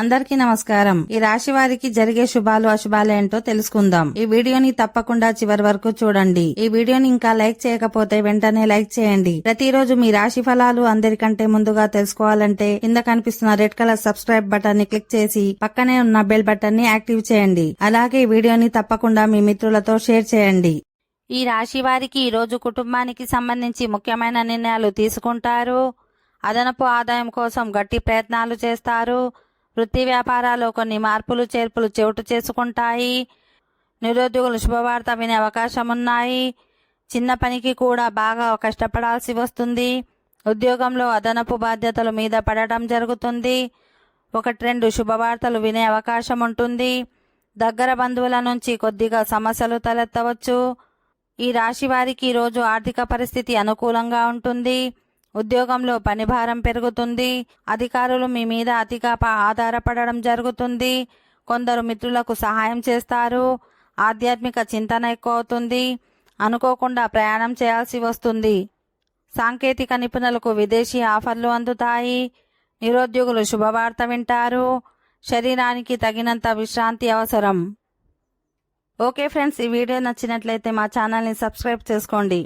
అందరికీ నమస్కారం. ఈ రాశి వారికి జరిగే శుభాలు అశుభాలు ఏంటో తెలుసుకుందాం. ఈ వీడియోని తప్పకుండా చివరి వరకు చూడండి. ఈ వీడియోని ఇంకా లైక్ చేయకపోతే వెంటనే లైక్ చేయండి. ప్రతిరోజు మీ రాశి ఫలాలు అందరికంటే ముందుగా తెలుసుకోవాలంటే కింద కనిపిస్తున్న రెడ్ కలర్ సబ్స్క్రైబ్ బటన్ ని క్లిక్ చేసి పక్కనే ఉన్న బెల్ బటన్ ని యాక్టివ్ చేయండి. అలాగే ఈ వీడియోని తప్పకుండా మీ మిత్రులతో షేర్ చేయండి. ఈ రాశి వారికి ఈ రోజు కుటుంబానికి సంబంధించి ముఖ్యమైన నిర్ణయాలు తీసుకుంటారు. అదనపు ఆదాయం కోసం గట్టి ప్రయత్నాలు చేస్తారు. వృత్తి వ్యాపారాల్లో కొన్ని మార్పులు చేర్పులు చోటు చేసుకుంటాయి. నిరుద్యోగులు శుభవార్త వినే అవకాశం ఉన్నాయి. చిన్న పనికి కూడా బాగా కష్టపడాల్సి వస్తుంది. ఉద్యోగంలో అదనపు బాధ్యతలు మీద పడటం జరుగుతుంది. 1-2 శుభవార్తలు వినే అవకాశం ఉంటుంది. దగ్గర బంధువుల నుంచి కొద్దిగా సమస్యలు తలెత్తవచ్చు. ఈ రాశి వారికి ఈరోజు ఆర్థిక పరిస్థితి అనుకూలంగా ఉంటుంది. ఉద్యోగంలో పనిభారం పెరుగుతుంది. అధికారులు మీ మీద అతిగా ఆధారపడడం జరుగుతుంది. కొందరు మిత్రులకు సహాయం చేస్తారు. ఆధ్యాత్మిక చింతన ఎక్కువ అవుతుంది. అనుకోకుండా ప్రయాణం చేయాల్సి వస్తుంది. సాంకేతిక నిపుణులకు విదేశీ ఆఫర్లు అందుతాయి. నిరుద్యోగులు శుభవార్త వింటారు. శరీరానికి తగినంత విశ్రాంతి అవసరం. ఓకే ఫ్రెండ్స్, ఈ వీడియో నచ్చినట్లయితే మా ఛానల్ని సబ్స్క్రైబ్ చేసుకోండి.